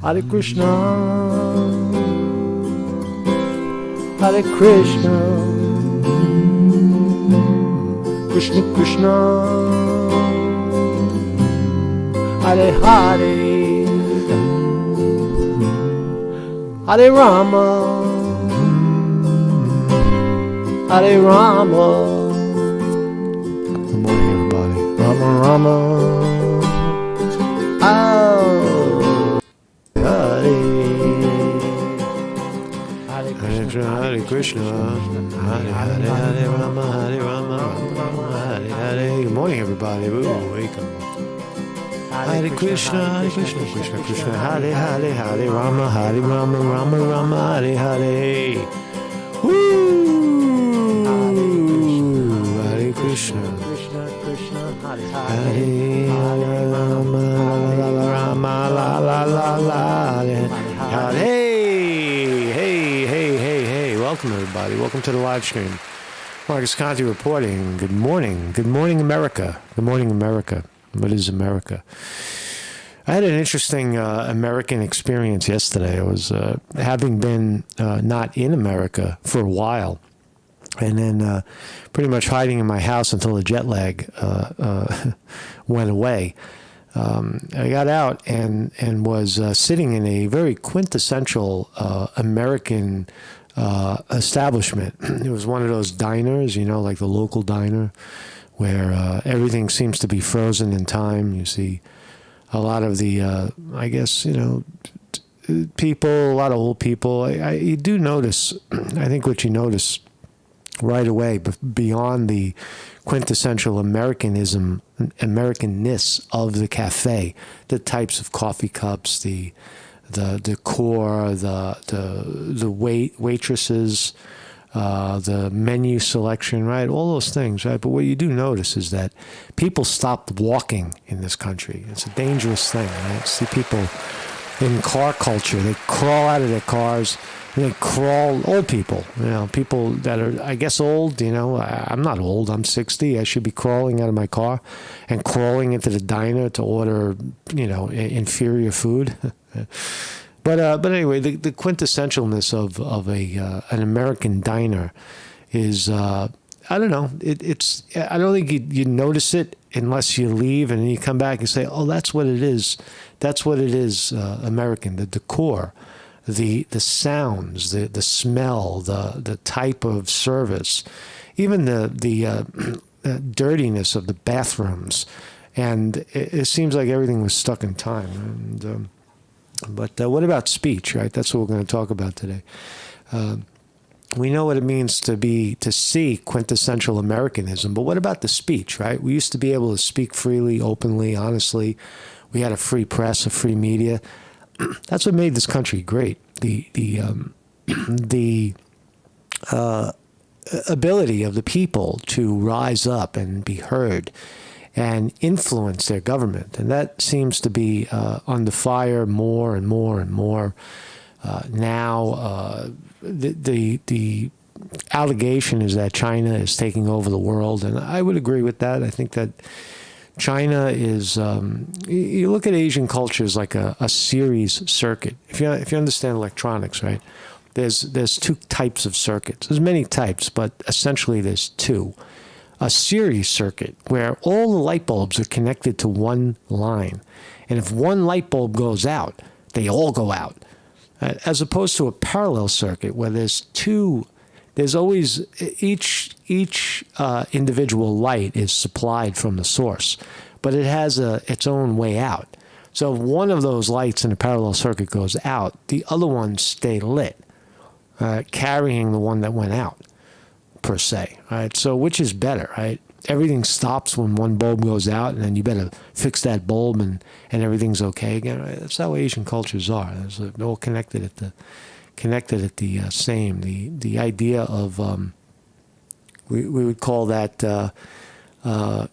Hare Krishna, Hare Krishna, Krishna Krishna, Hare Hare, Hare Rama, Hare Rama. Good morning, everybody. Rama Rama. Oh, Hare Hare Krishna, Hare Hare, Hare Rama, Hare Rama, Rama Hare Hare. Good morning, everybody. Ooh, welcome. Hare Krishna, Krishna Krishna, Hare Hare, Hare Rama, Hare Rama, Rama Hare Hare. Woo! Hare Krishna, Hare Rama, Rama la Hare. Hey, welcome everybody. Welcome to the live stream. Marcus Conte reporting. Good morning, America. Good morning, America. What is America? I had an interesting American experience yesterday. I was having been not in America for a while, and then pretty much hiding in my house until the jet lag went away. I got out and was sitting in a very quintessential American establishment. It was one of those diners, like the local diner, where everything seems to be frozen in time. You see a lot of the, people, a lot of old people. You do notice, I think what you notice right away, beyond the quintessential Americanness of the cafe, the types of coffee cups, the decor, the waitresses, the menu selection, right? All those things, right? But what you do notice is that people stopped walking in this country. It's a dangerous thing, right? See people in car culture, they crawl out of their cars, and they crawl, old people, people that are, I guess, old, I'm not old, I'm 60, I should be crawling out of my car and crawling into the diner to order, inferior food. But anyway, the quintessentialness of an American diner is, I don't know. I don't think you notice it unless you leave and then you come back and say, oh, that's what it is. That's what it is, American. The decor, the sounds, the smell, the type of service, even the dirtiness of the bathrooms, and it seems like everything was stuck in time. And, but what about speech, right? That's what we're going to talk about today. We know what it means to see quintessential Americanism, but what about the speech, right? We used to be able to speak freely, openly, honestly. We had a free press, a free media. That's what made this country great. The ability of the people to rise up and be heard and influence their government. And that seems to be under fire more and more and more. Now, the allegation is that China is taking over the world, and I would agree with that. I think that China is, you look at Asian cultures like a series circuit. If you understand electronics, right, there's two types of circuits. There's many types, but essentially there's two. A series circuit where all the light bulbs are connected to one line. And if one light bulb goes out, they all go out. As opposed to a parallel circuit where there's always each individual light is supplied from the source, but it has its own way out. So if one of those lights in a parallel circuit goes out, the other ones stay lit, carrying the one that went out, per se. Right? So which is better, right? Everything stops when one bulb goes out, and then you better fix that bulb, and everything's okay again. Right? That's how Asian cultures are. They're all connected at the same. The idea of we would call that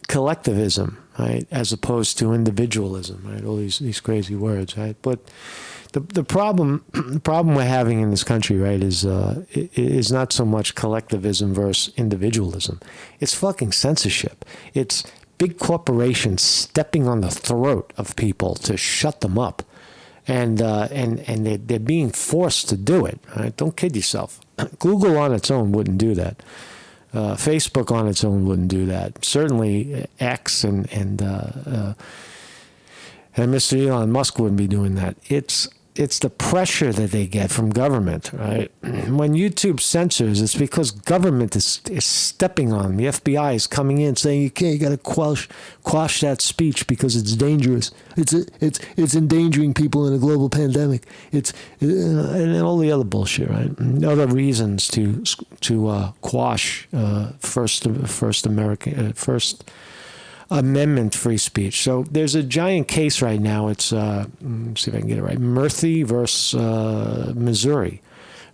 collectivism, right, as opposed to individualism, right? All these crazy words, right? But the problem we're having in this country, right, is not so much collectivism versus individualism. It's fucking censorship. It's big corporations stepping on the throat of people to shut them up. and they're being forced to do it. Right? Don't kid yourself. Google on its own wouldn't do that. Facebook on its own wouldn't do that. Certainly X and Mr. Elon Musk wouldn't be doing that. It's the pressure that they get from government, right? When YouTube censors, it's because government is stepping on them. The FBI is coming in saying, you got to quash that speech because it's dangerous. It's endangering people in a global pandemic. And all the other bullshit, right? Other reasons to quash First Amendment free speech. So there's a giant case right now. It's, let's see if I can get it right, Murthy versus Missouri.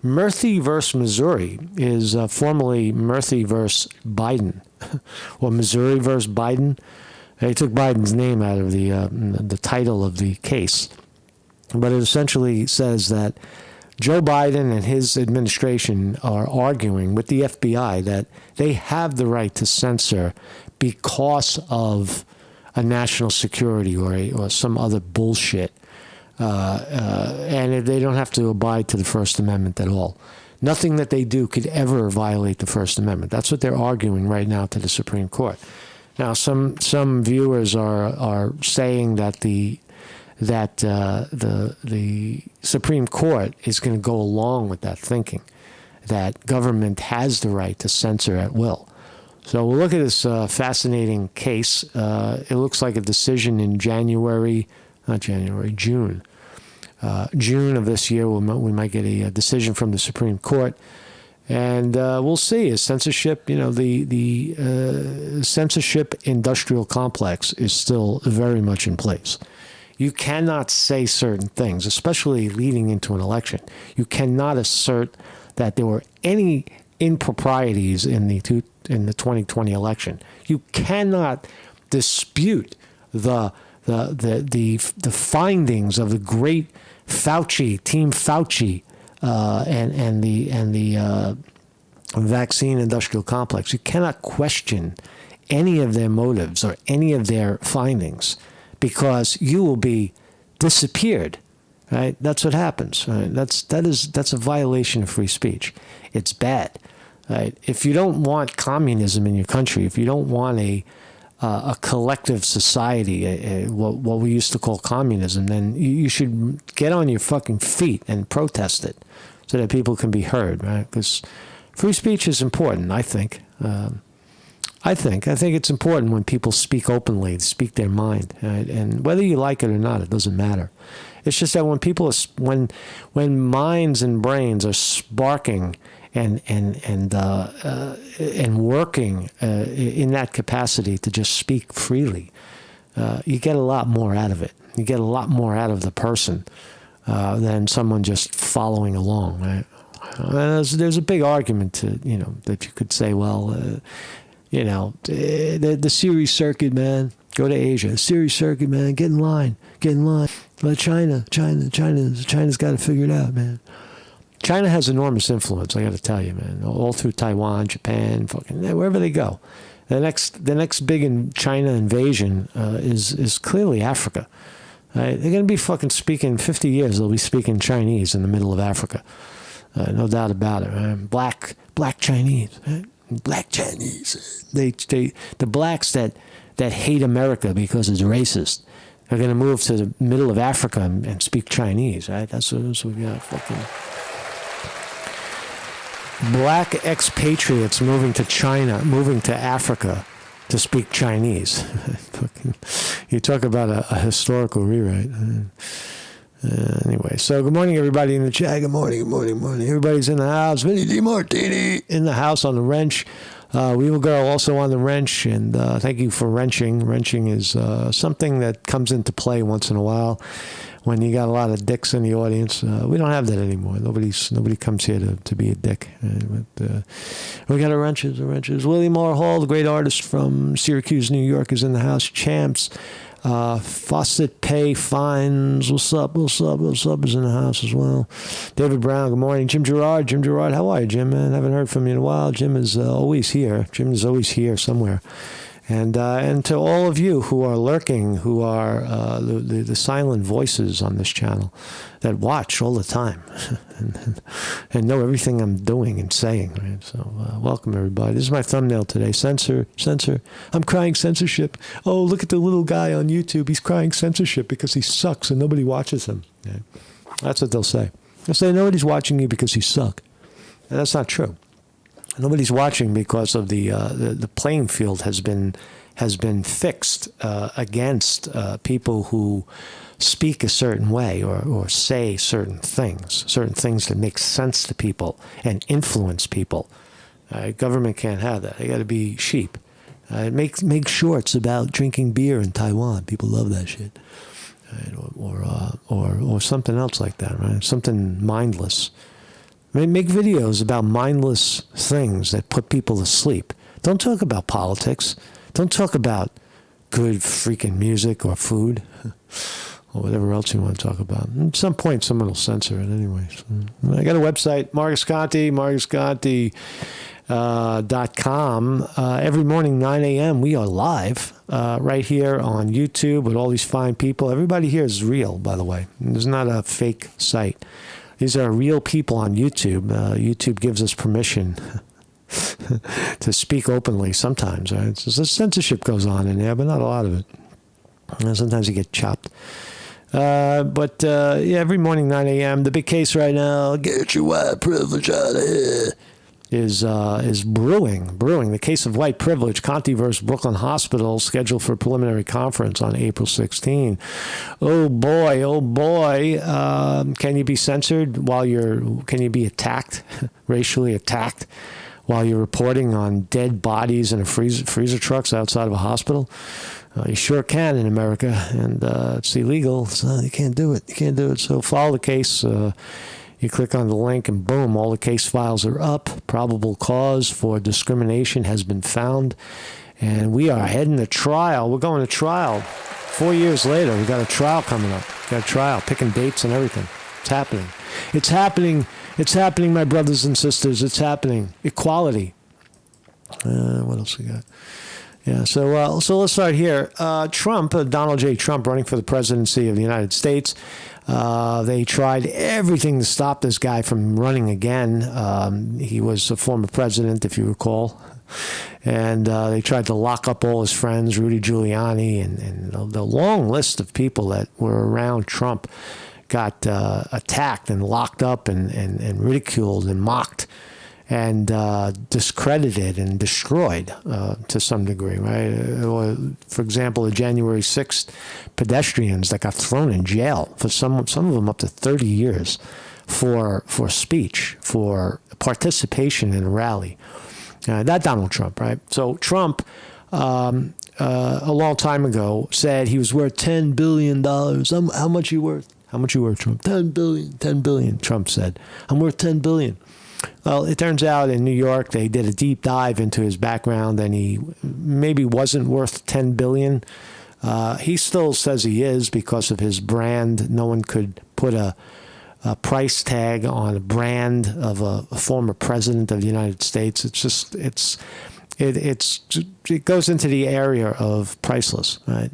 Murthy versus Missouri is formerly Murthy versus Biden. Or Missouri versus Biden. They took Biden's name out of the title of the case. But it essentially says that Joe Biden and his administration are arguing with the FBI that they have the right to censor because of a national security or some other bullshit. And they don't have to abide to the First Amendment at all. Nothing that they do could ever violate the First Amendment. That's what they're arguing right now to the Supreme Court. Now, some viewers are saying that the Supreme Court is going to go along with that thinking, that government has the right to censor at will. So we'll look at this fascinating case. It looks like a decision in June. June of this year, we might get a decision from the Supreme Court. And we'll see. Is censorship, the censorship industrial complex is still very much in place. You cannot say certain things, especially leading into an election. You cannot assert that there were any improprieties in the 2020 election. You cannot dispute the findings of the great Team Fauci, and the vaccine industrial complex. You cannot question any of their motives or any of their findings, because you will be disappeared. Right? That's what happens. Right? That's a violation of free speech. It's bad. Right? If you don't want communism in your country, if you don't want a collective society, what we used to call communism, then you should get on your fucking feet and protest it so that people can be heard, right? Because free speech is important, I think. I think it's important when people speak openly, speak their mind, right? And whether you like it or not, it doesn't matter. It's just that when people, when minds and brains are sparking and working in that capacity to just speak freely, you get a lot more out of it. You get a lot more out of the person than someone just following along. Right? There's a big argument that you could say, well, the Siri circuit, man. Go to Asia. Siri circuit, man. Get in line. But China's got to figure it out, man. China has enormous influence, I got to tell you, man. All through Taiwan, Japan, fucking wherever they go. The next big China invasion is clearly Africa. Right? They're going to be fucking speaking 50 years. They'll be speaking Chinese in the middle of Africa, no doubt about it. Right? Black Chinese, right? Black Chinese. The blacks that hate America because it's racist are going to move to the middle of Africa and speak Chinese, right? That's what we got. Fucking black expatriates moving to Africa to speak Chinese. You talk about a historical rewrite. Anyway, so good morning, everybody in the chat. Good morning. Everybody's in the house. Vinny DiMartini in the house on the wrench. Weevil Girl also on the wrench, and thank you for wrenching. Wrenching is something that comes into play once in a while when you got a lot of dicks in the audience. We don't have that anymore. Nobody comes here to be a dick. But we got our wrenches. William R. Hall, the great artist from Syracuse, New York, is in the house. Champs. Faucet Pay Fines, what's up is in the house as well. David Brown, good morning. Jim Gerard, how are you, Jim, man? Haven't heard from you in a while. Jim is always here. Jim is always here somewhere. And to all of you who are lurking, who are the silent voices on this channel that watch all the time and know everything I'm doing and saying, right? So welcome, everybody. This is my thumbnail today. Censor. I'm crying censorship. Oh, look at the little guy on YouTube. He's crying censorship because he sucks and nobody watches him. Yeah. That's what they'll say. They'll say nobody's watching you because you suck. And that's not true. Nobody's watching because of the playing field has been fixed against people who speak a certain way or say certain things that make sense to people and influence people. Government can't have that. They got to be sheep. Make shorts about drinking beer in Taiwan. People love that shit, right? Or something else like that, right? Something mindless. Make videos about mindless things that put people to sleep. Don't talk about politics. Don't talk about good freaking music or food or whatever else you want to talk about. At some point, someone will censor it anyway. So, I got a website, Marcus Conte, marcusconte.com. Every morning, 9 a.m., we are live right here on YouTube with all these fine people. Everybody here is real, by the way. There's not a fake site. These are real people on YouTube. YouTube gives us permission to speak openly sometimes, right? So the censorship goes on in there, but not a lot of it. And sometimes you get chopped. But every morning, 9 a.m., the big case right now, get your white privilege out of here, is brewing. The case of white privilege, Conte versus Brooklyn Hospital, scheduled for a preliminary conference on April 16. Oh boy. Can you be censored can you be attacked, racially attacked, while you're reporting on dead bodies in freezer trucks outside of a hospital? You sure can in America, and it's illegal, so you can't do it. So follow the case. You click on the link and boom, all the case files are up. Probable cause for discrimination has been found. And we are heading to trial. We're going to trial. 4 years later, we got a trial coming up. Got a trial, picking dates and everything. It's happening. It's happening. It's happening, my brothers and sisters. It's happening. Equality. What else we got? Yeah, so let's start here. Trump, Donald J. Trump, running for the presidency of the United States. They tried everything to stop this guy from running again. He was a former president, if you recall. And they tried to lock up all his friends, Rudy Giuliani, and the long list of people that were around Trump got attacked and locked up and ridiculed and mocked and discredited and destroyed to some degree, right? For example, the January 6th pedestrians that got thrown in jail for some of them up to 30 years for speech, for participation in a rally. That Donald Trump, right? So Trump, a long time ago, said he was worth $10 billion. How much you worth? How much you worth, Trump? $10 billion, Trump said. I'm worth $10 billion. Well, it turns out in New York, they did a deep dive into his background, and he maybe wasn't worth $10 billion. He still says he is because of his brand. No one could put a price tag on a brand of a former president of the United States. It's just, it goes into the area of priceless, right?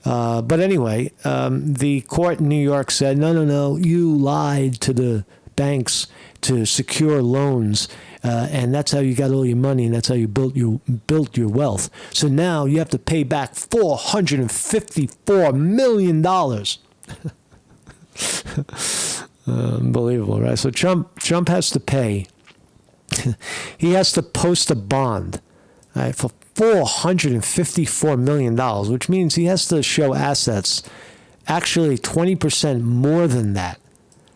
But anyway, the court in New York said, no, you lied to the banks to secure loans, and that's how you got all your money, and that's how you built your wealth. So now you have to pay back $454 million. Unbelievable, right? So Trump has to pay. He has to post a bond, right, for $454 million, which means he has to show assets, actually 20% more than that,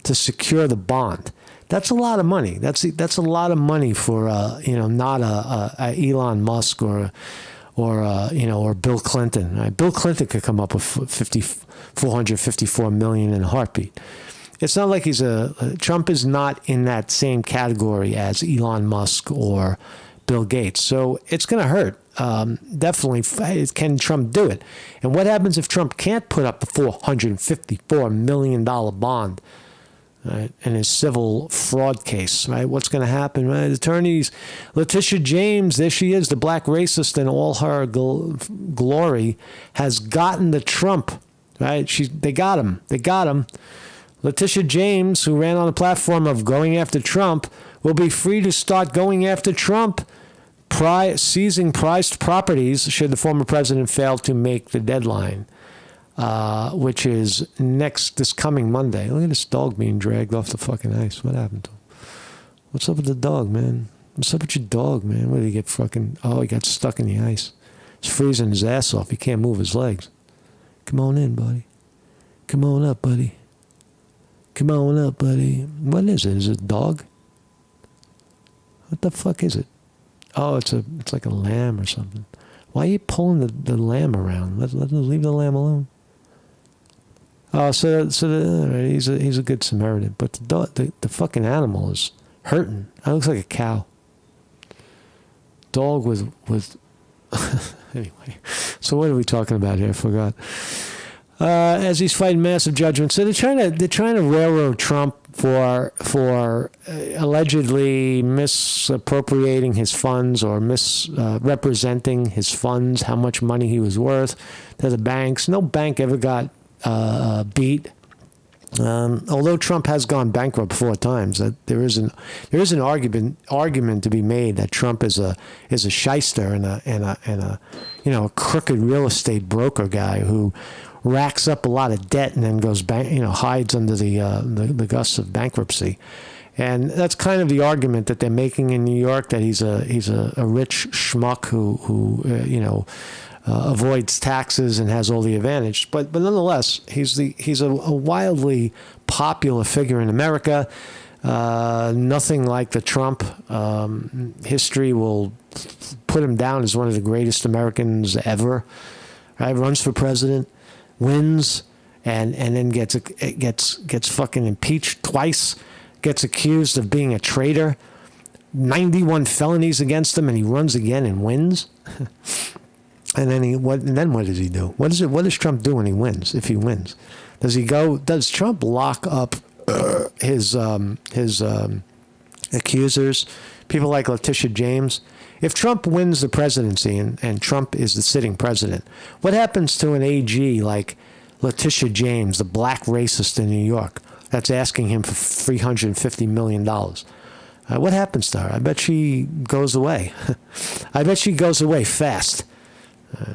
to secure the bond. That's a lot of money. That's a lot of money for not a Elon Musk or Bill Clinton. Right? Bill Clinton could come up with $454 million in a heartbeat. It's not like Trump is not in that same category as Elon Musk or Bill Gates. So it's going to hurt. Definitely, can Trump do it? And what happens if Trump can't put up a $454 million bond? right, in his civil fraud case, right? What's going to happen, right? Attorneys, Letitia James, there she is, the black racist in all her glory, has gotten the Trump, right? They got him. Letitia James, who ran on the platform of going after Trump, will be free to start going after Trump, seizing prized properties should the former president fail to make the deadline. Which is this coming Monday. Look at this dog being dragged off the fucking ice. What happened to him? What's up with the dog, man? What's up with your dog, man? What did he get he got stuck in the ice. He's freezing his ass off. He can't move his legs. Come on in, buddy. Come on up, buddy. Come on up, buddy. What is it? Is it a dog? What the fuck is it? Oh, it's like a lamb or something. Why are you pulling the lamb around? Leave the lamb alone. Oh, he's a good Samaritan, but the fucking animal is hurting. It looks like a cow. Dog with anyway. So what are we talking about here? I forgot. As he's fighting massive judgments, so they're trying to railroad Trump for allegedly misappropriating his funds or misrepresenting his funds, how much money he was worth to the banks. No bank ever got beat. Although Trump has gone bankrupt 4 times, there is an argument to be made that Trump is a shyster and a crooked real estate broker guy who racks up a lot of debt and then goes hides under the gusts of bankruptcy. And that's kind of the argument that they're making in New York, that he's a rich schmuck who avoids taxes and has all the advantage. But nonetheless, he's a wildly popular figure in America. Nothing like the Trump. History will put him down as one of the greatest Americans ever. Right? Runs for president, wins, and then gets fucking impeached twice. Gets accused of being a traitor. 91 felonies against him, and he runs again and wins. And then what does he do? What does Trump do when he wins? If he wins, does Trump lock up his accusers, people like Letitia James? If Trump wins the presidency and Trump is the sitting president, what happens to an AG like Letitia James, the black racist in New York, that's asking him for $350 million? What happens to her? I bet she goes away. I bet she goes away fast.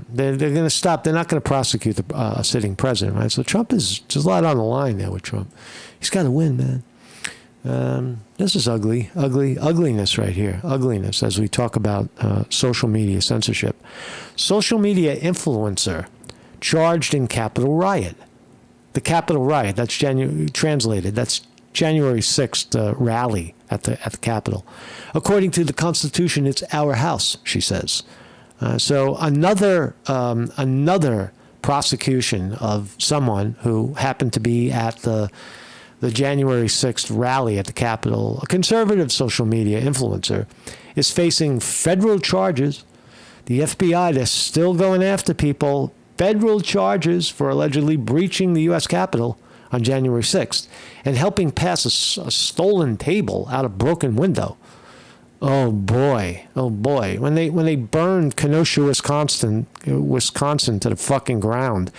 They're going to stop. They're not going to prosecute the sitting president, right? So there's a lot on the line there with Trump. He's got to win, man. This is ugliness right here. Ugliness as we talk about social media censorship. Social media influencer charged in Capitol riot. The Capitol riot, that's translated. That's January 6th rally at the Capitol. According to the Constitution, it's our house, she says. So another prosecution of someone who happened to be at the January 6th rally at the Capitol, a conservative social media influencer, is facing federal charges. The FBI, they're still going after people. Federal charges for allegedly breaching the U.S. Capitol on January 6th and helping pass a stolen table out a broken window. Oh boy! When they burned Kenosha, Wisconsin to the fucking ground,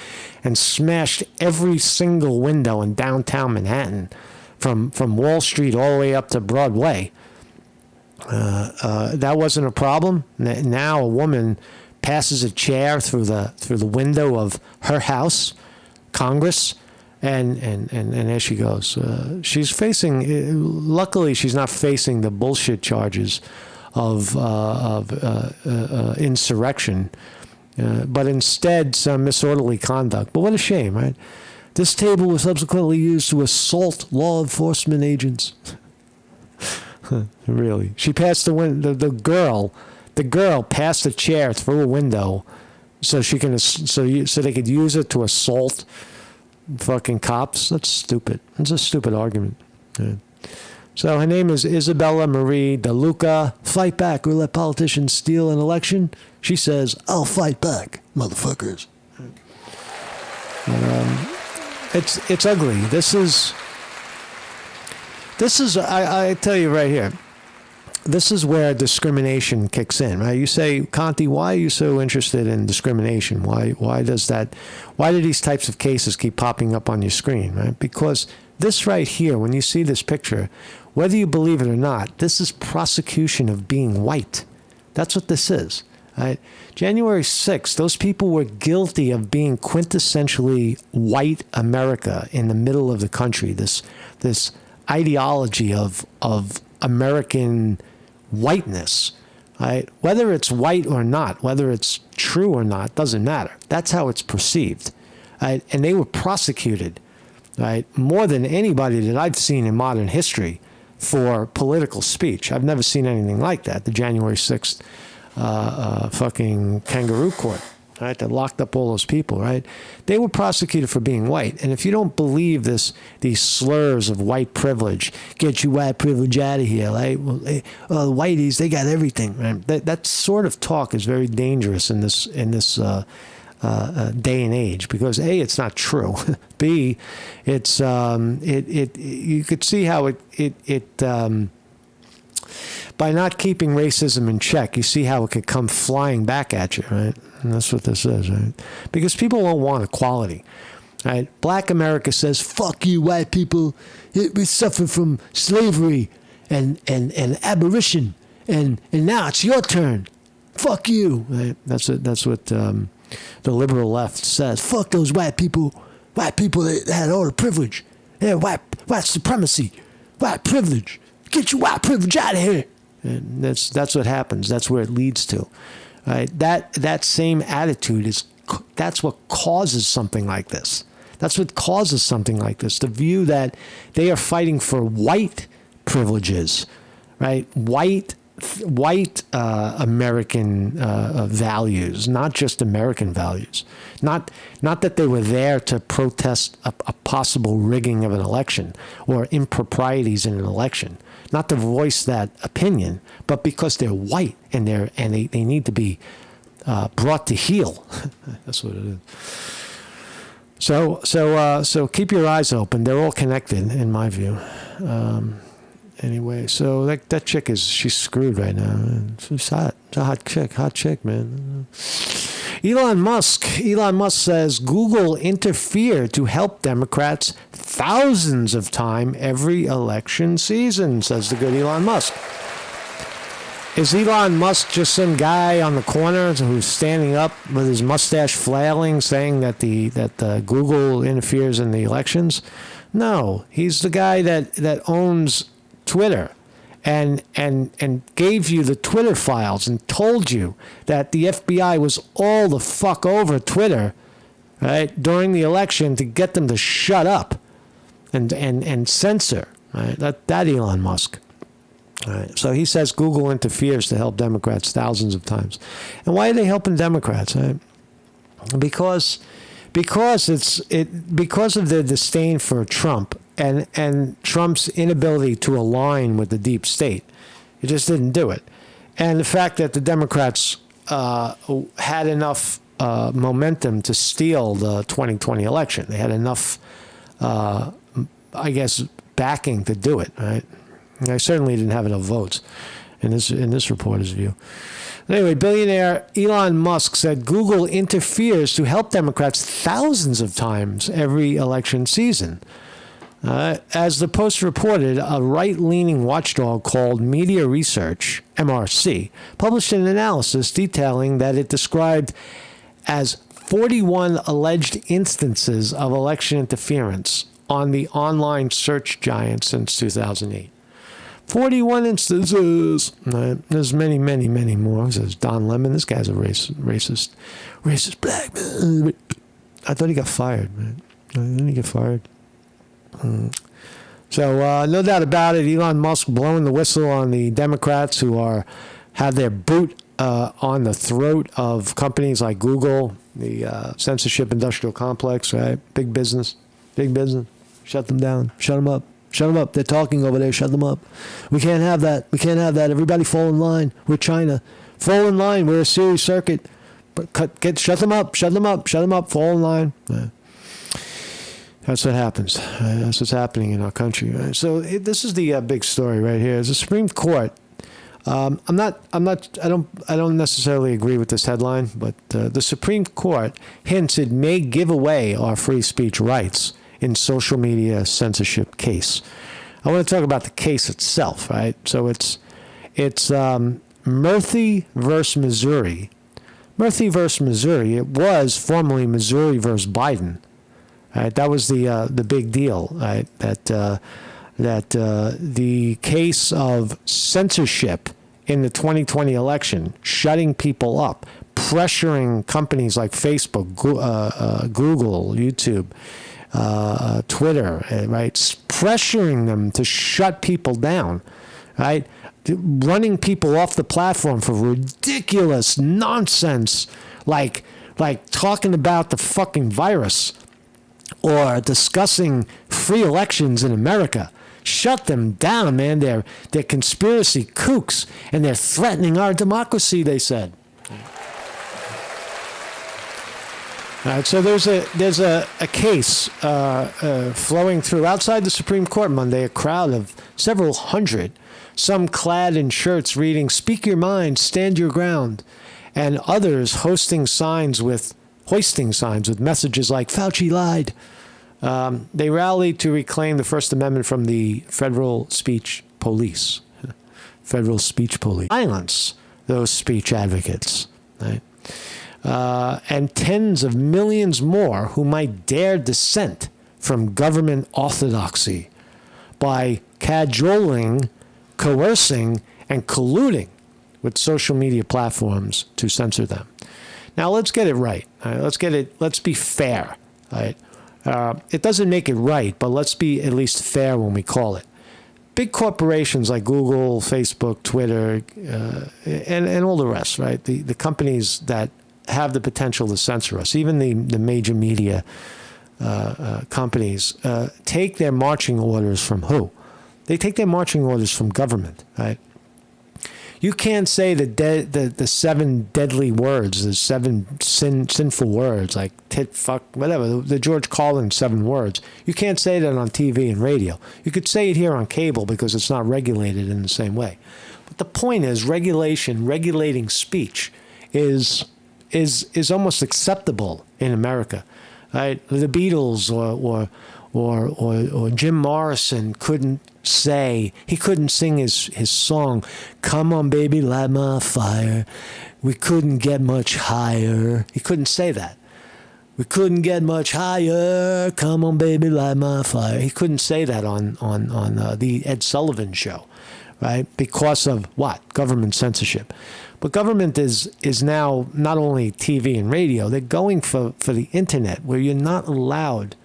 and smashed every single window in downtown Manhattan, from Wall Street all the way up to Broadway, that wasn't a problem. Now a woman passes a chair through the window of her house, Congress. And there she goes. She's facing. Luckily, she's not facing the bullshit charges of insurrection, but instead some disorderly conduct. But what a shame, right? This table was subsequently used to assault law enforcement agents. Really, she passed the window. The girl passed the chair through a window, so they could use it to assault fucking cops. That's stupid. It's a stupid argument. Yeah. So her name is Isabella Marie DeLuca. Fight back or let politicians steal an election? She says, I'll fight back, motherfuckers. It's ugly. This is This is, I tell you right here, this is where discrimination kicks in, right? You say, Conte, why are you so interested in discrimination? Why do these types of cases keep popping up on your screen, right? Because this right here, when you see this picture, whether you believe it or not, this is prosecution of being white. That's what this is, right? January 6th, those people were guilty of being quintessentially white America in the middle of the country, this ideology of American whiteness, right? Whether it's white or not, whether it's true or not, doesn't matter. That's how it's perceived, right? And they were prosecuted, right, more than anybody that I've seen in modern history for political speech. I've never seen anything like that. The January 6th fucking kangaroo court, right, that locked up all those people, right? They were prosecuted for being white. And if you don't believe these slurs of white privilege, get you white privilege out of here, right? Well, the whiteys, they got everything, right? That sort of talk is very dangerous in this day and age, because A, it's not true. B, it's you could see how it by not keeping racism in check, you see how it could come flying back at you, right? And that's what this is, right? Because people won't want equality, right? Black America says, fuck you, white people. We suffer from slavery and abolition, and now it's your turn. Fuck you, right? That's what the liberal left says. Fuck those white people. White people, they had all the privilege. Yeah, white supremacy, white privilege. Get your white privilege out of here. And that's what happens. That's where it leads to. Right? That same attitude that's what causes something like this. That's what causes something like this. The view that they are fighting for white privileges, right? White American values, not just American values. Not that they were there to protest a possible rigging of an election or improprieties in an election. Not to voice that opinion, but because they're white and they need to be brought to heel. That's what it is. So keep your eyes open. They're all connected, in my view. Anyway, so that chick she's screwed right now. She's hot. It's a hot chick, man. Elon Musk says Google interfered to help Democrats thousands of times every election season, says the good Elon Musk. Is Elon Musk just some guy on the corner who's standing up with his mustache flailing, saying that the Google interferes in the elections? No, he's the guy that owns Twitter and gave you the Twitter files and told you that the FBI was all the fuck over Twitter, right, during the election to get them to shut up and censor, right? That Elon Musk. All right. So he says Google interferes to help Democrats thousands of times. And why are they helping Democrats? Right? Because of their disdain for Trump and Trump's inability to align with the deep state. It just didn't do it. And the fact that the Democrats had enough momentum to steal the 2020 election. They had enough, I guess, backing to do it, right? I certainly didn't have enough votes in this reporter's view. Anyway, billionaire Elon Musk said Google interferes to help Democrats thousands of times every election season. As the Post reported, a right-leaning watchdog called Media Research, MRC, published an analysis detailing that it described as 41 alleged instances of election interference on the online search giant since 2008. 41 instances. There's many, many, many more. Says Don Lemon. This guy's a racist black man. I thought he got fired, man. Didn't he get fired? So no doubt about it, Elon Musk blowing the whistle on the Democrats who have their boot on the throat of companies like Google, the censorship industrial complex, right? Big business. Shut them down. Shut them up. They're talking over there. Shut them up. We can't have that. Everybody fall in line. We're China. Fall in line. We're a series circuit. Shut them up. Fall in line. Yeah. That's what happens. That's what's happening in our country. Right? So this is the big story right here. The Supreme Court. I don't necessarily agree with this headline, but the Supreme Court hints it may give away our free speech rights in social media censorship case. I want to talk about the case itself, right? So it's Murthy versus Missouri. Murthy versus Missouri. It was formerly Missouri versus Biden. Right? That was the big deal. Right? That the case of censorship in the 2020 election, shutting people up, pressuring companies like Facebook, Google, YouTube, Twitter, right? Pressuring them to shut people down, right? Running people off the platform for ridiculous nonsense, like talking about the fucking virus or discussing free elections in America. Shut them down, man. They're conspiracy kooks, and they're threatening our democracy, they said. All right, so there's a case flowing through outside the Supreme Court Monday, a crowd of several hundred, some clad in shirts reading, "Speak your mind, stand your ground," and others hoisting signs with messages like "Fauci lied." They rallied to reclaim the First Amendment from the federal speech police. Federal speech police. Silence those speech advocates. Right? And tens of millions more who might dare dissent from government orthodoxy by cajoling, coercing, and colluding with social media platforms to censor them. Now let's get it right. Let's be fair. Right? It doesn't make it right, but let's be at least fair when we call it. Big corporations like Google, Facebook, Twitter, and all the rest, right? The companies that have the potential to censor us, even the major media companies, take their marching orders from who? They take their marching orders from government, right? You can't say the seven deadly words, the seven sinful words, like tit, fuck, whatever, the George Carlin 7 words. You can't say that on TV and radio. You could say it here on cable because it's not regulated in the same way. But the point is, regulating speech is almost acceptable in America, right? The Beatles or Jim Morrison couldn't sing his song, "Come on baby, light my fire, we couldn't get much higher." He couldn't say that. "We couldn't get much higher, come on baby, light my fire." He couldn't say that on the Ed Sullivan Show, right? Because of what? Government censorship. But government is now not only TV and radio, they're going for the internet, where you're not allowed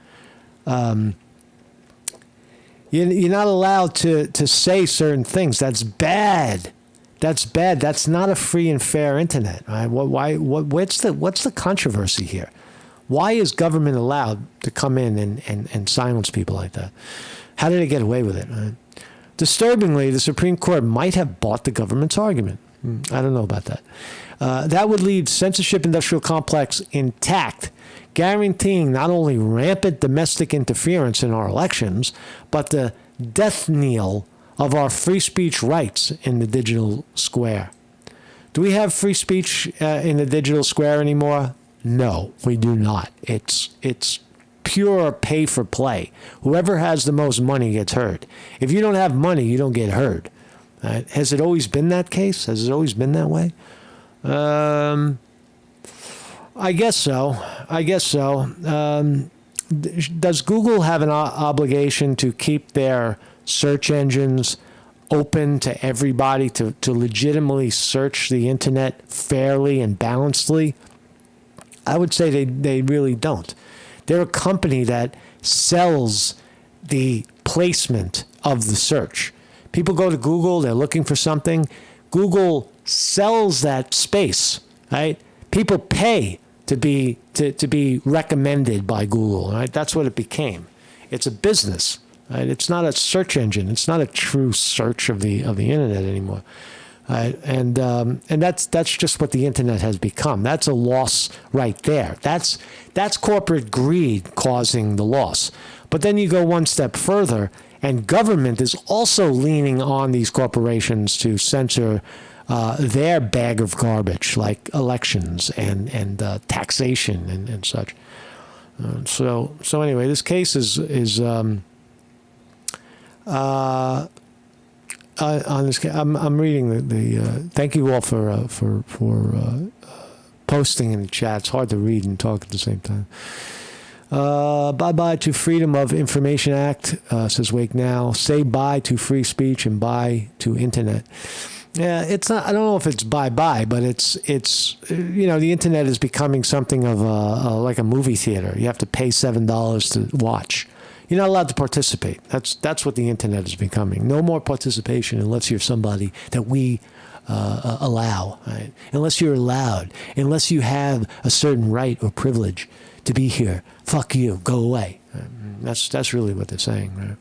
you're not allowed to say certain things. That's bad. That's bad. That's not a free and fair internet. Right? What's the controversy here? Why is government allowed to come in and silence people like that? How did they get away with it? Right? Disturbingly, the Supreme Court might have bought the government's argument. I don't know about that. That would leave censorship industrial complex intact, guaranteeing not only rampant domestic interference in our elections, but the death knell of our free speech rights in the digital square. Do we have free speech in the digital square anymore? No, we do not. It's pure pay for play. Whoever has the most money gets heard. If you don't have money, you don't get heard. Right? Has it always been that case? Has it always been that way? I guess so. Does Google have an obligation to keep their search engines open to everybody to legitimately search the internet fairly and balancedly? I would say they really don't. They're a company that sells the placement of the search. People go to Google, they're looking for something. Google sells that space, right? People pay to be recommended by Google, right? That's what it became. It's a business, right? It's not a search engine. It's not a true search of the internet anymore. And that's just what the internet has become. That's a loss right there. That's corporate greed causing the loss. But then you go one step further, and government is also leaning on these corporations to censor their bag of garbage, like elections and taxation and such. So anyway, this case is on this. I'm reading the. Thank you all for posting in the chat. It's hard to read and talk at the same time. Bye bye to Freedom of Information Act, says Wake Now. Say bye to free speech and bye to internet. Yeah, it's not. I don't know if it's bye bye, but it's the internet is becoming something of like a movie theater. You have to pay $7 to watch. You're not allowed to participate. That's what the internet is becoming. No more participation unless you're somebody that we allow. Right? Unless you're allowed. Unless you have a certain right or privilege to be here. Fuck you. Go away. That's really what they're saying. Right?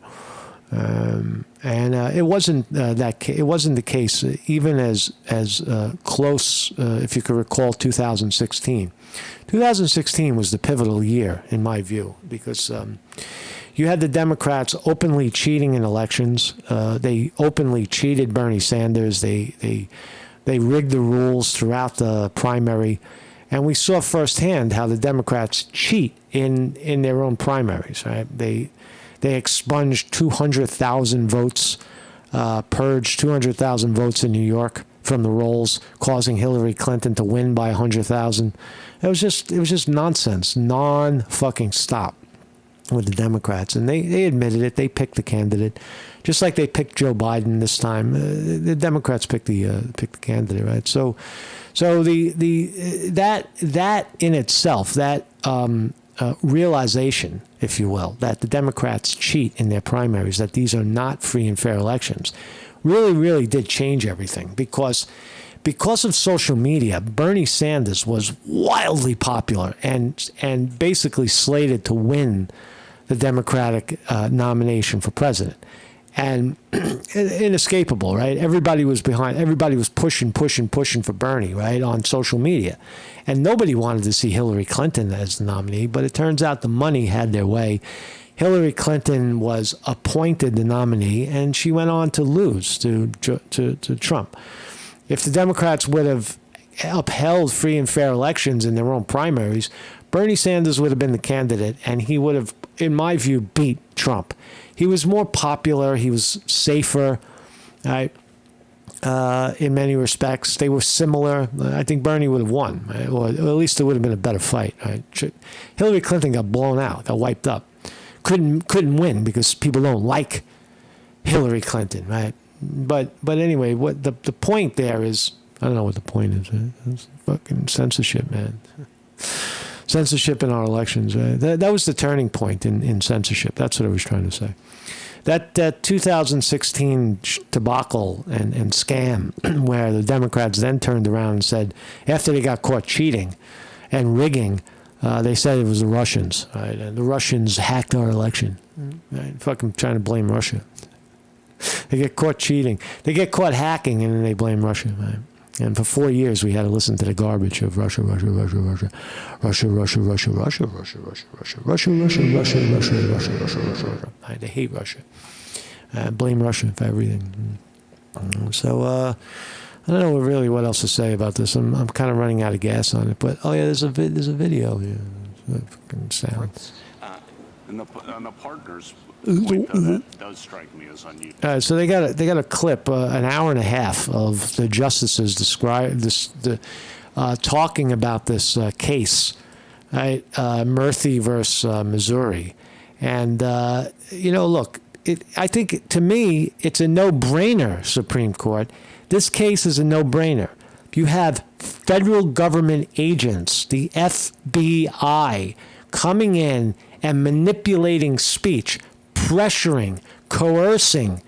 And it wasn't it wasn't the case even as close, if you could recall, 2016. 2016 was the pivotal year in my view because you had the Democrats openly cheating in elections. They openly cheated Bernie Sanders. They rigged the rules throughout the primary. And we saw firsthand how the Democrats cheat in their own primaries. Right? They expunged 200,000 votes, purged 200,000 votes in New York from the rolls, causing Hillary Clinton to win by 100,000. It was just nonsense, non-fucking stop with the Democrats. And they admitted it. They picked the candidate, just like they picked Joe Biden this time. The Democrats picked the candidate, right? So that in itself, that realization, if you will, that the Democrats cheat in their primaries, that these are not free and fair elections, really did change everything. Because of social media, Bernie Sanders was wildly popular and basically slated to win the Democratic nomination for president. And inescapable, right? Everybody was behind. Everybody was pushing for Bernie, right, on social media. And nobody wanted to see Hillary Clinton as the nominee, but it turns out the money had their way. Hillary Clinton was appointed the nominee, and she went on to lose to Trump. If the Democrats would have upheld free and fair elections in their own primaries, Bernie Sanders would have been the candidate, and he would have, in my view, beat Trump. He was more popular. He was safer, right? In many respects. They were similar. I think Bernie would have won, right? Or at least it would have been a better fight. Right? Hillary Clinton got blown out, got wiped up. Couldn't win because people don't like Hillary Clinton, right? But anyway, what the point there is, I don't know what the point is. Right? It's fucking censorship, man. Censorship in our elections. Right? That was the turning point in censorship. That's what I was trying to say. That 2016 debacle and scam where the Democrats then turned around and said, after they got caught cheating and rigging, they said it was the Russians. Right? And the Russians hacked our election. Right? Fucking trying to blame Russia. They get caught cheating. They get caught hacking, and then they blame Russia. Right? And for 4 years, we had to listen to the garbage of Russia. They hate Russia. Blame Russia for everything. So I don't know really what else to say about this. I'm kind of running out of gas on it. But oh yeah, there's a video here. Fucking sound. And the partners point that does strike me as unusual. So they got a clip, an hour and a half of the justices talking about this case, right? Murthy versus Missouri, and look, I think to me it's a no-brainer. Supreme Court, this case is a no-brainer. You have federal government agents, the FBI, coming in and manipulating speech, pressuring, coercing,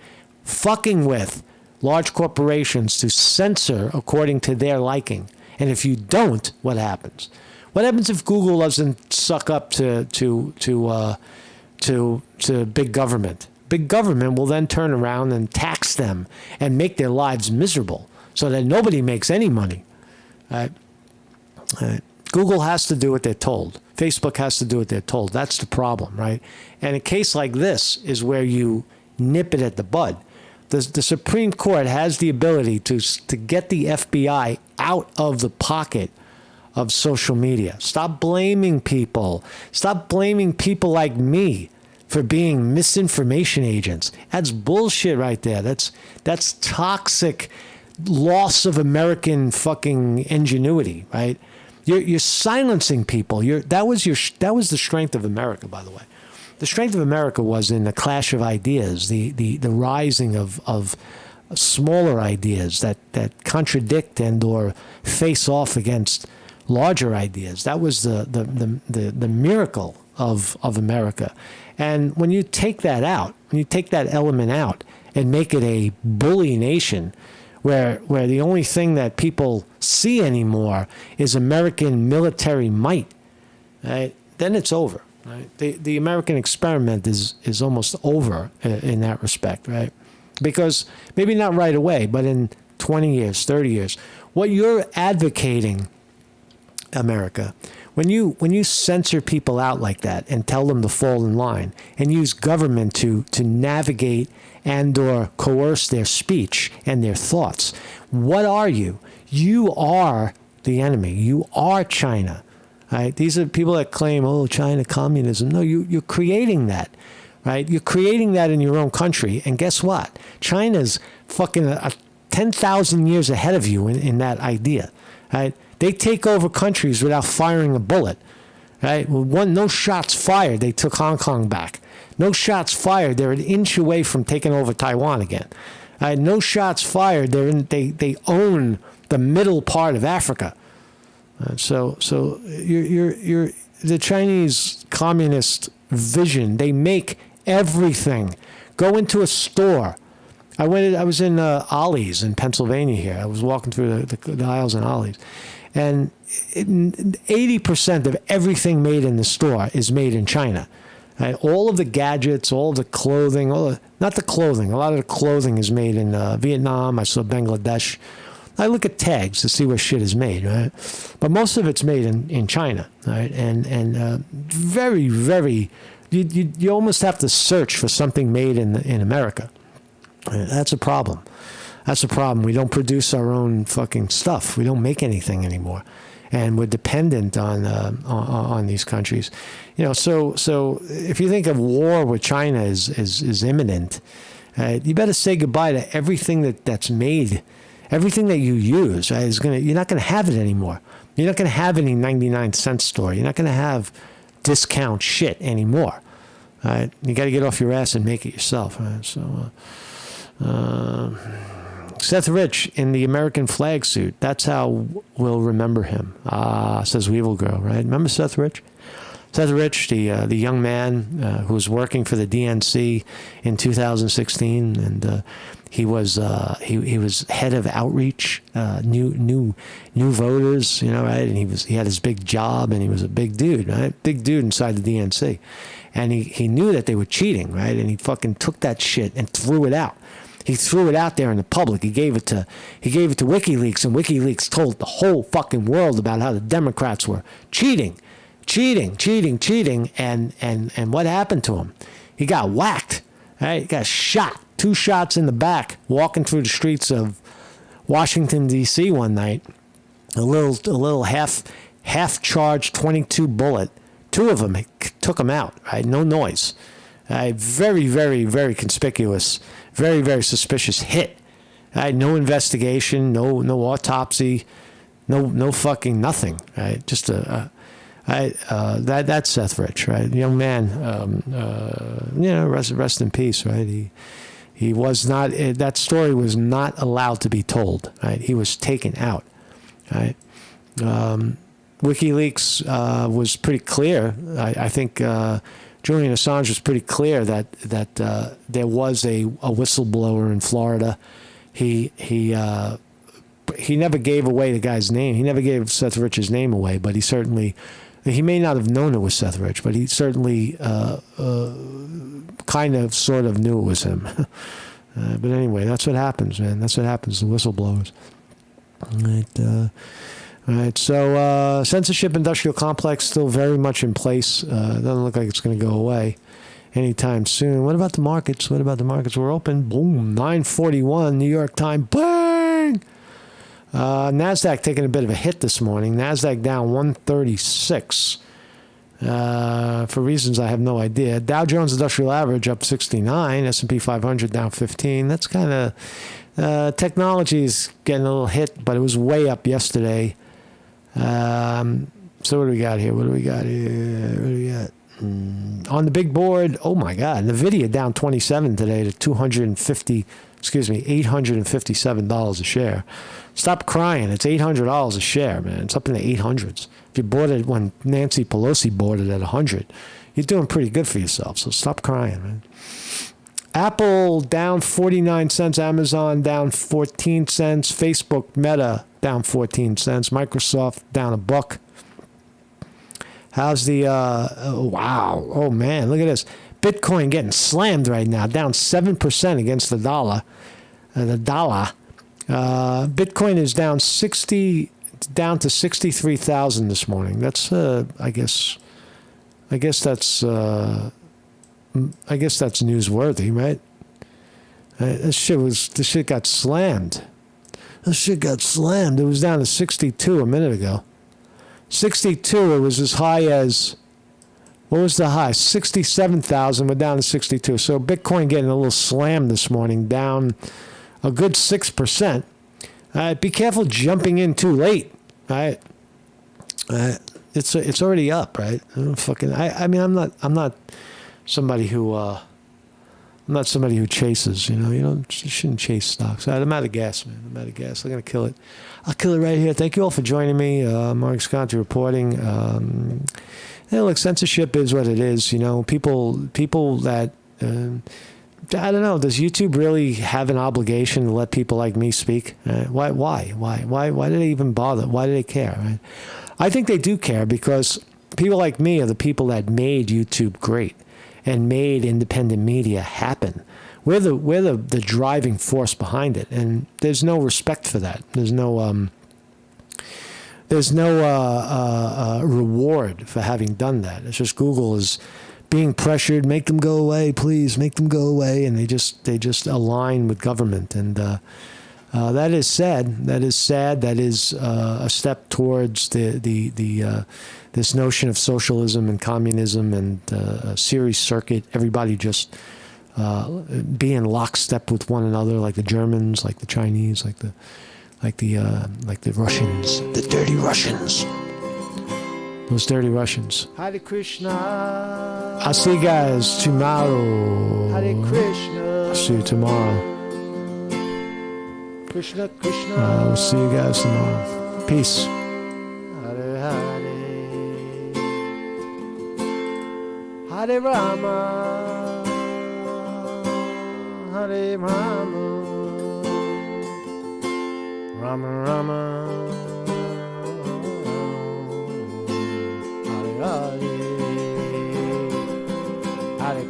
fucking with large corporations to censor according to their liking. And if you don't, what happens? What happens if Google doesn't suck up to big government? Big government will then turn around and tax them and make their lives miserable. so that nobody makes any money. Right? Google has to do what they're told. Facebook has to do what they're told. That's the problem, right? And a case like this is where you nip it at the bud. The Supreme Court has the ability to get the FBI out of the pocket of social media. Stop blaming people. Stop blaming people like me for being misinformation agents. That's bullshit right there. That's toxic loss of American fucking ingenuity, right? You're silencing people. That was the strength of America, by the way. The strength of America was in the clash of ideas, the rising of smaller ideas that contradict and or face off against larger ideas. That was the miracle of America. And when you take that out, when you take that element out and make it a bully nation, where the only thing that people see anymore is American military might, right? Then it's over. Right? The American experiment is almost over in that respect, right? Because maybe not right away, but in 20 years, 30 years, what you're advocating, America, when you censor people out like that and tell them to fall in line and use government to navigate and or coerce their speech and their thoughts, what are you? You are the enemy. You are China. Right? These are people that claim, oh, China communism. No, you're creating that, right? You're creating that in your own country. And guess what? China's fucking 10,000 years ahead of you in that idea, right? They take over countries without firing a bullet, right? Well, no shots fired. They took Hong Kong back. No shots fired. They're an inch away from taking over Taiwan again. Right? No shots fired. They own the middle part of Africa. So you're the Chinese communist vision. They make everything. Go into a store. I was in Ollie's in Pennsylvania here. I was walking through the aisles in Ollie's, and 80% of everything made in the store is made in China. Right? All of the gadgets, all of the clothing, not the clothing. A lot of the clothing is made in Vietnam. I saw Bangladesh. I look at tags to see where shit is made, right? But most of it's made in China, right? And very, very, you almost have to search for something made in America. That's a problem. That's a problem. We don't produce our own fucking stuff. We don't make anything anymore, and we're dependent on these countries. You know, so if you think of war with China is imminent, you better say goodbye to everything that's made. Everything that you use, right, you're not going to have it anymore. You're not going to have any 99-cent store. You're not going to have discount shit anymore. Right? You got to get off your ass and make it yourself. Right? So, Seth Rich in the American flag suit. That's how we'll remember him. Says Weevil Girl. Right? Remember Seth Rich? Seth Rich, the young man who was working for the DNC in 2016, and he was head of outreach, new voters, you know, right? And he had his big job, and he was a big dude, right? Big dude inside the DNC, and he knew that they were cheating, right? And he fucking took that shit and threw it out. He threw it out there in the public. He gave it to WikiLeaks, and WikiLeaks told the whole fucking world about how the Democrats were cheating, and what happened to him? He got whacked, right? He got shot, 2 shots in the back, walking through the streets of Washington D.C. one night. A little half charged 22 bullet. 2 of them took him out, right? No noise. Very, very, very conspicuous, very, very suspicious hit. Right? No investigation, no autopsy, no fucking nothing. Right? Just that's Seth Rich, right? Young man, rest in peace, right? He was not. That story was not allowed to be told, right? He was taken out, right? WikiLeaks was pretty clear. I think Julian Assange was pretty clear that there was a whistleblower in Florida. He never gave away the guy's name. He never gave Seth Rich's name away, but he may not have known it was Seth Rich, but he certainly kind of sort of knew it was him. But anyway, that's what happens, man. That's what happens to whistleblowers. All right, so censorship industrial complex still very much in place. Doesn't look like it's going to go away anytime soon. What about the markets? We're open. Boom, 941, New York time. Bang! NASDAQ taking a bit of a hit this morning. NASDAQ down 136 for reasons I have no idea. Dow Jones Industrial Average up 69. S&P 500 down 15. That's kind of... technology is getting a little hit, but it was way up yesterday. So what do we got here? On the big board, oh my God, NVIDIA down 27 today to $857 a share. Stop crying. It's $800 a share, man. It's up in the 800s. If you bought it when Nancy Pelosi bought it at 100, you're doing pretty good for yourself. So stop crying, man. Apple down 49 cents. Amazon down 14 cents. Facebook, Meta down 14 cents. Microsoft down $1. How's the, wow. Oh, man, look at this. Bitcoin getting slammed right now, down 7% against the dollar. Bitcoin is down to 63,000 this morning. That's, I guess that's newsworthy, right? This shit got slammed. It was down to 62 a minute ago. 62, it was as high as, what was the high? 67,000, we're down to 62. So Bitcoin getting a little slammed this morning, down a good 6%. Be careful jumping in too late, right? It's already up, right? I mean, I'm not somebody who chases, you shouldn't chase stocks. All right, I'm out of gas, man. I'm going to kill it. I'll kill it right here. Thank you all for joining me. Mark Conte reporting. Look, censorship is what it is. People that, I don't know, does YouTube really have an obligation to let people like me speak? Why do they even bother? Why do they care? Right? I think they do care because people like me are the people that made YouTube great and made independent media happen. We're the driving force behind it, and there's no respect for that. There's no reward for having done that. It's just Google is being pressured, make them go away, please, make them go away, and they just align with government, and that is sad. That is sad. That is a step towards this notion of socialism and communism and a series circuit. Everybody just be in lockstep with one another, like the Germans, like the Chinese, like the Russians, the dirty Russians. Those dirty Russians. Hare Krishna. I'll see you guys tomorrow. Hare Krishna. I'll see you tomorrow. Krishna, Krishna. We'll see you guys tomorrow. Peace. Hare Hare. Hare Rama. Hare Rama. Rama Rama. Hare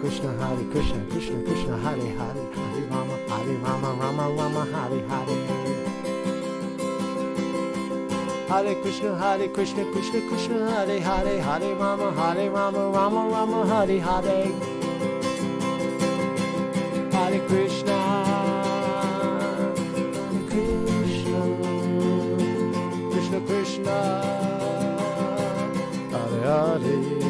Krishna, Krishna Krishna, Hare Hare, Hare Rama, Rama Rama, Hare Hare. Hare Krishna, Krishna Krishna, Hare Hare, Hare Rama, Rama Rama, Hare Hare. Hare Krishna, Krishna Krishna, Hare Hare.